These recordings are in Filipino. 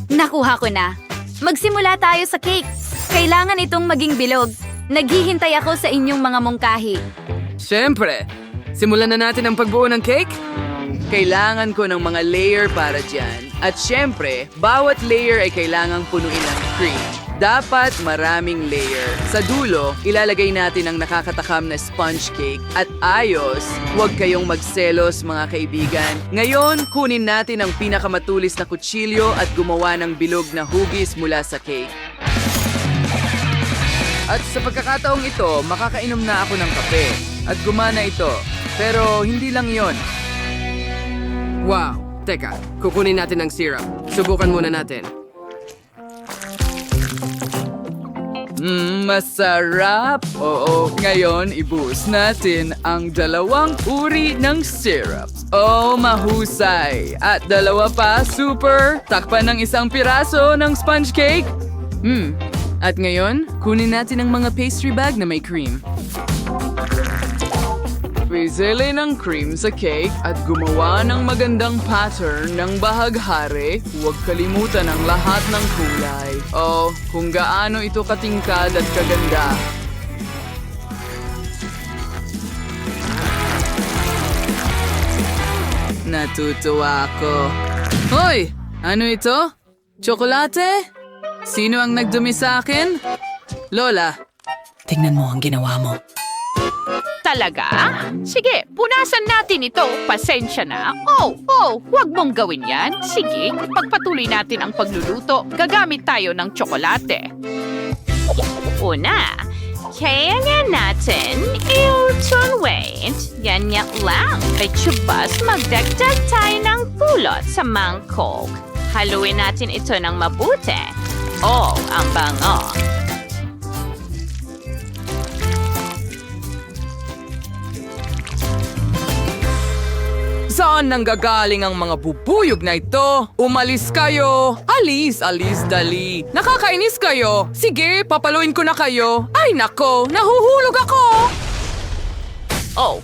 Nakuha ko na. Magsimula tayo sa cake. Kailangan itong maging bilog. Naghihintay ako sa inyong mga mungkahi. Siyempre, simulan na natin ang pagbuo ng cake. Kailangan ko ng mga layer para dyan. At siyempre, bawat layer ay kailangang punuin ng cream. Dapat maraming layer. Sa dulo, ilalagay natin ang nakakatakam na sponge cake. At ayos, huwag kayong magselos mga kaibigan. Ngayon, kunin natin ang pinakamatulis na kutsilyo at gumawa ng bilog na hugis mula sa cake. At sa pagkakataong ito, makakainom na ako ng kape. At gumana ito. Pero hindi lang yon. Wow! Teka, kukunin natin ang syrup. Subukan muna natin. Masarap! Oo, ngayon ibuhos natin ang dalawang uri ng syrups. Oh, mahusay! At dalawa pa, super! Takpan ng isang piraso ng sponge cake. At ngayon, kunin natin ang mga pastry bag na may cream. Pizili ng cream sa cake at gumawa ng magandang pattern ng bahaghari. Huwag kalimutan ang lahat ng kulay. Oh, kung gaano ito katingkad at kaganda. Natutuwa ako. Hoy! Ano ito? Tsokolate? Sino ang nagdumi sa akin? Lola, tingnan mo ang ginawa mo. Talaga? Sige, punasan natin ito. Pasensya na. Huwag mong gawin yan. Sige, pagpatuloy natin ang pagluluto. Gagamit tayo ng tsokolate. Una, kaya natin i-turn weight. Ganyan lang. Petsubas, magdagdag tayo ng pulot sa mangkok. Haluin natin ito ng mabuti. Oh, ang bango. Saan nanggagaling ang mga bubuyog na ito? Umalis kayo! Alis, dali! Nakakainis kayo! Sige, papaluin ko na kayo! Ay nako, nahuhulog ako! Oh,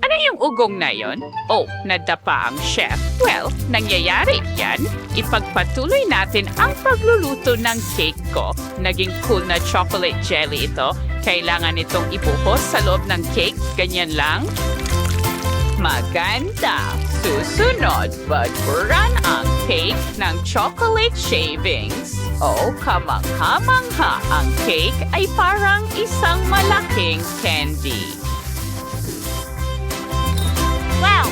ano yung ugong na yon? Oh, nadapa ang chef. Well, nangyayari yan. Ipagpatuloy natin ang pagluluto ng cake ko. Naging cool na chocolate jelly ito. Kailangan itong ibuhos sa loob ng cake. Ganyan lang. Maganda! Susunod, badburan ang cake ng chocolate shavings. Oh, kamangha-mangha ang cake ay parang isang malaking candy. Wow!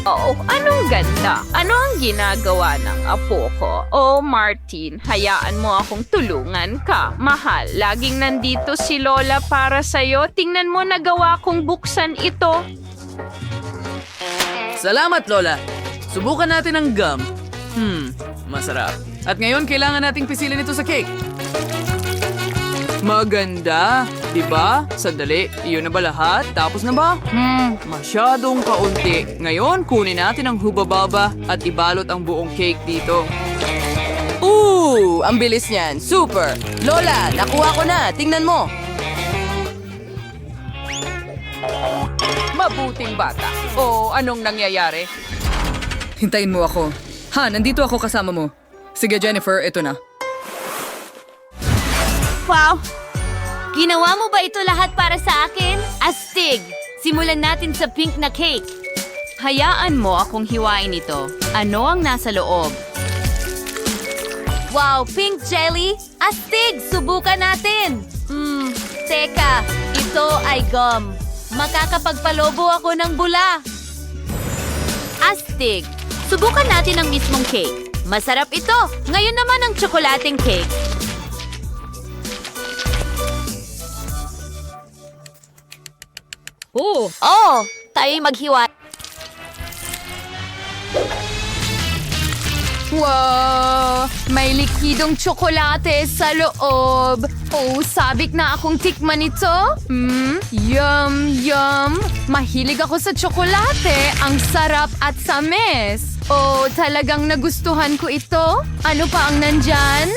Oh, anong ganda! Ano ang ginagawa ng apo ko? Oh, Martin, hayaan mo akong tulungan ka. Mahal, laging nandito si Lola para sa'yo. Tingnan mo nagawa kong buksan ito. Salamat, Lola! Subukan natin ang gum. Masarap. At ngayon, kailangan nating pisilin ito sa cake. Maganda, di ba? Sandali, iyon na ba lahat? Tapos na ba? Masyadong kaunti. Ngayon, kunin natin ang hubababa at ibalot ang buong cake dito. Ang bilis niyan. Super! Lola, nakuha ko na. Tingnan mo. Mabuting bata. Oh, anong nangyayari? Hintayin mo ako. Nandito ako kasama mo. Sige, Jennifer, ito na. Wow! Ginawa mo ba ito lahat para sa akin? Astig! Simulan natin sa pink na cake. Hayaan mo akong hiwain ito. Ano ang nasa loob? Wow, pink jelly? Astig! Subukan natin! Teka, ito ay gum. Makakapagpalobo ako ng bula. Astig! Subukan natin ang mismong cake. Masarap ito! Ngayon naman ang tsokolating cake. Tayo'y maghiwa. Wow! May likidong tsokolate sa loob. Oh, sabik na akong tikman ito. Yum! Mahilig ako sa tsokolate. Ang sarap at samis. Oh, talagang nagustuhan ko ito. Ano pa ang nandyan?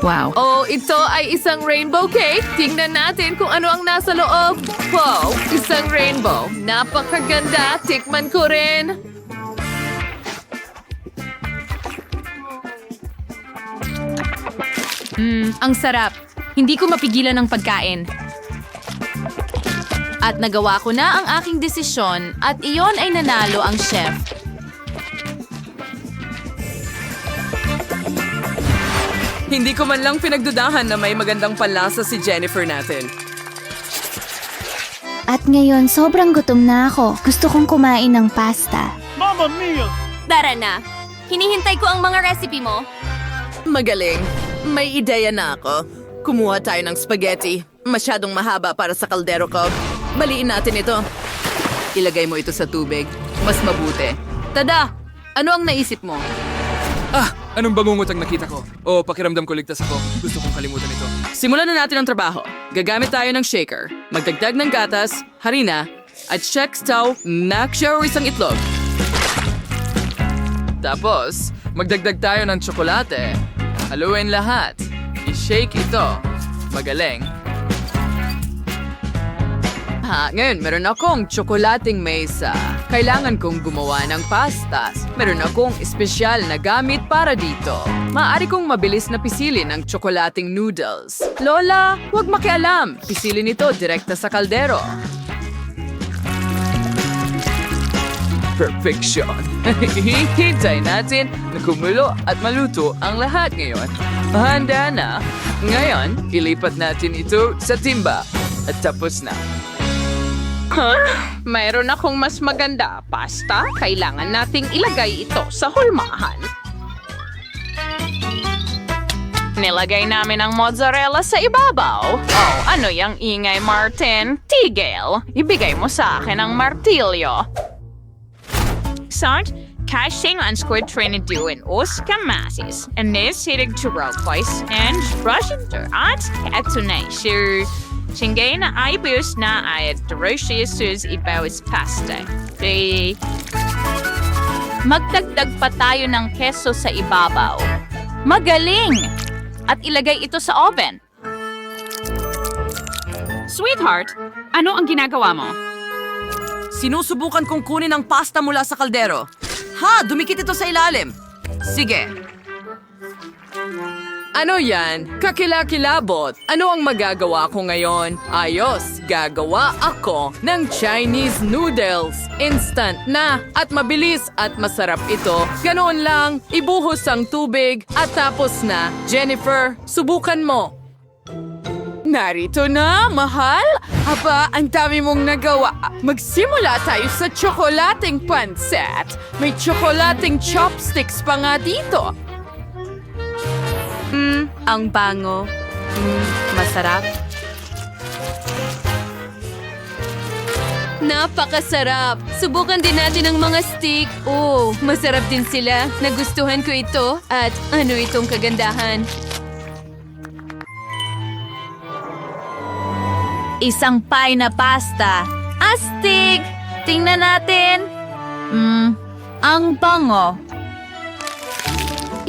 Wow. Oh, ito ay isang rainbow cake. Tingnan natin kung ano ang nasa loob. Wow, isang rainbow. Napakaganda. Tikman ko rin. Ang sarap. Hindi ko mapigilan ang pagkain. At nagawa ko na ang aking desisyon at iyon ay nanalo ang chef. Hindi ko man lang pinagdudahan na may magandang panlasa si Jennifer natin. At ngayon, sobrang gutom na ako. Gusto kong kumain ng pasta. Tara na. Hinihintay ko ang mga recipe mo. Magaling. May ideya na ako. Kumuha tayo ng spaghetti. Masyadong mahaba para sa kaldero ko. Baliin natin ito. Ilagay mo ito sa tubig. Mas mabuti. Tada! Ano ang naisip mo? Anong bangungot ang nakita ko? O pakiramdam ko ligtas ako. Gusto kong kalimutan ito. Simulan na natin ang trabaho. Gagamit tayo ng shaker, magdagdag ng gatas, harina, at Czechstow naksya o isang itlog. Tapos, magdagdag tayo ng tsokolate. Haluin lahat. I-shake ito. Magaling. Ngayon, meron akong tsokolating mesa. Kailangan kong gumawa ng pastas. Meron akong espesyal na gamit para dito. Maaari kong mabilis na pisilin ang tsokolating noodles. Lola, huwag makialam. Pisilin ito direkta sa kaldero. Perfection. Hihintay natin na kumulo at maluto ang lahat ngayon. Handa na. Ngayon, ilipat natin ito sa timba. At tapos na. Mayroon akong mas maganda. Pasta, kailangan nating ilagay ito sa hulmahan. Nilagay namin ang mozzarella sa ibabaw. Oh, ano yung ingay, Martin? Tigil. Ibigay mo sa akin ang martilyo. Start casting on squid trinidad and os kamasis. And this hitig to turquoise and brush into at etunay. Singay na ibus na ay delicious ibawis pasta. Magdagdag pa tayo ng keso sa ibabaw. Magaling! At ilagay ito sa oven. Sweetheart, ano ang ginagawa mo? Sinusubukan kong kunin ang pasta mula sa kaldero. Ha! Dumikit ito sa ilalim. Sige. Ano yan? Kakilakilabot. Ano ang magagawa ko ngayon? Ayos, gagawa ako ng Chinese noodles. Instant na at mabilis at masarap ito. Ganoon lang, ibuhos ang tubig at tapos na. Jennifer, subukan mo. Narito na, mahal. Aba, ang dami mong nagawa. Magsimula tayo sa tsokolating pancit. May tsokolating chopsticks pa nga dito. Ang bango. Masarap. Napakasarap! Subukan din natin ang mga stick. Oh, masarap din sila. Nagustuhan ko ito. At ano itong kagandahan? Isang pie na pasta. Astig! Tingnan natin. Ang bango.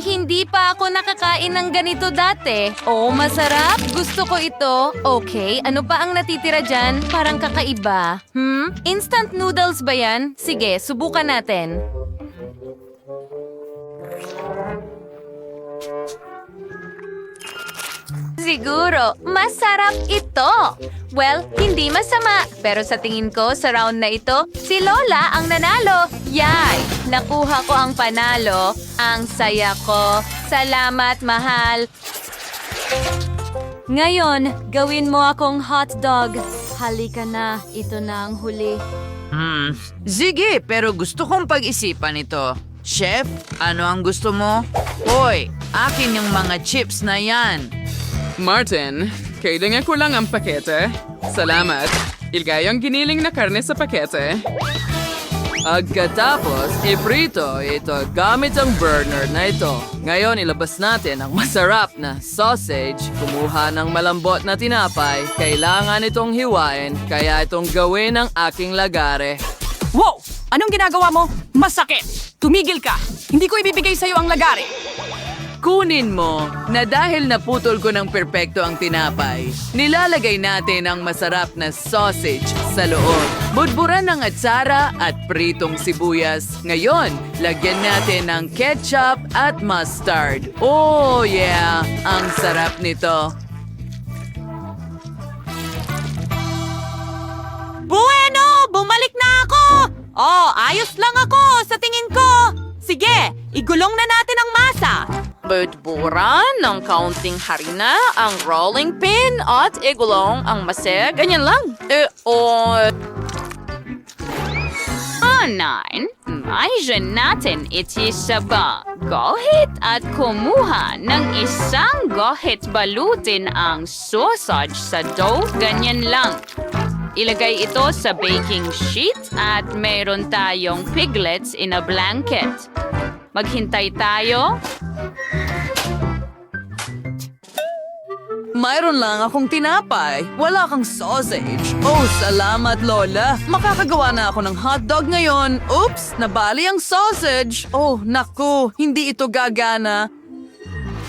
Hindi pa ako nakakain ng ganito dati. Oh, masarap. Gusto ko ito. Okay, ano pa ang natitira dyan? Parang kakaiba. Instant noodles ba yan? Sige, subukan natin. Siguro, masarap ito. Well, hindi masama. Pero sa tingin ko, sa round na ito, si Lola ang nanalo. Yay! Nakuha ko ang panalo. Ang saya ko. Salamat, mahal. Ngayon, gawin mo akong hotdog. Halika na. Ito na ang huli. Sige, pero gusto kong pag-isipan ito. Chef, ano ang gusto mo? Hoy, akin yung mga chips na yan. Martin, kailangan ko lang ang pakete. Salamat. Ilagay ang giniling na karne sa pakete. Pagkatapos, iprito ito gamit ang burner na ito. Ngayon, ilabas natin ang masarap na sausage. Kumuha ng malambot na tinapay. Kailangan itong hiwain, kaya itong gawin ng aking lagare. Wow! Anong ginagawa mo? Masakit! Tumigil ka! Hindi ko ibibigay sa'yo ang lagari! Kunin mo na dahil naputol ko ng perpekto ang tinapay, nilalagay natin ang masarap na sausage sa loob. Budburan ng atsara at pritong sibuyas. Ngayon, lagyan natin ng ketchup at mustard. Oh yeah, ang sarap nito. Bueno! Bumalik na ako! Oh, ayos lang ako sa tingin ko. Sige, igulong na natin ang masa. Budburan ng kaunting harina ang rolling pin at igulong ang masa. Ganyan lang. Nine, imagine natin itisaba. Gohit at kumuha ng isang gohit balutin ang sausage sa dough. Ganyan lang. Ilagay ito sa baking sheet at mayroon tayong piglets in a blanket. Maghintay tayo. Mayroon lang akong tinapay. Wala kang sausage. Oh, salamat, Lola. Makakagawa na ako ng hotdog ngayon. Oops, nabali ang sausage. Oh, naku, hindi ito gagana.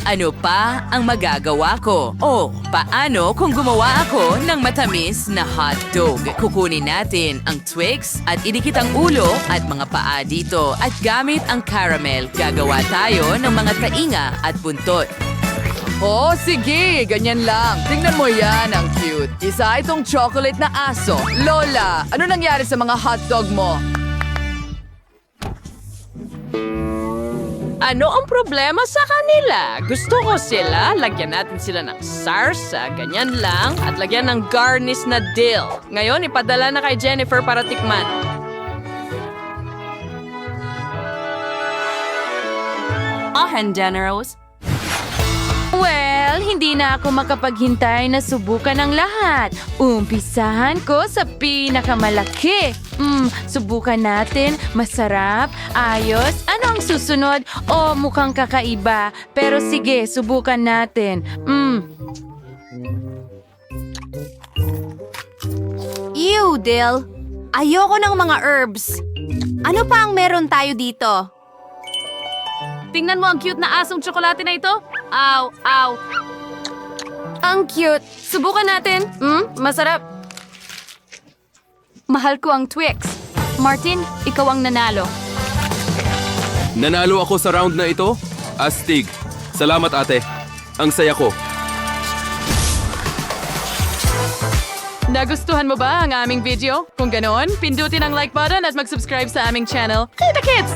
Ano pa ang magagawa ko? Oh, paano kung gumawa ako ng matamis na hotdog? Kukunin natin ang Twix at idikit ang ulo at mga paa dito. At gamit ang caramel, gagawa tayo ng mga tainga at buntot. Oh, sige, ganyan lang. Tingnan mo yan, ang cute. Isa itong chocolate na aso. Lola, ano nangyari sa mga hotdog mo? Ano ang problema sa kanila? Gusto ko sila, lagyan natin sila ng sarsa, ganyan lang, at lagyan ng garnish na dill. Ngayon, ipadala na kay Jennifer para tikman. Generous. Well, hindi na ako makapaghintay na subukan ang lahat. Umpisahan ko sa pinakamalaki. Subukan natin. Masarap, ayos. Ano ang susunod? O mukhang kakaiba. Pero sige, subukan natin. Ew, Dill. Ayoko ng mga herbs. Ano pa ang meron tayo dito? Tingnan mo ang cute na asong tsokolate na ito. Ow, ow. Ang cute. Subukan natin. Masarap. Mahal ko ang Twix. Martin, ikaw ang nanalo. Nanalo ako sa round na ito? Astig. Salamat, ate. Ang saya ko. Nagustuhan mo ba ang aming video? Kung ganoon, pindutin ang like button at mag-subscribe sa aming channel. Kita Kids!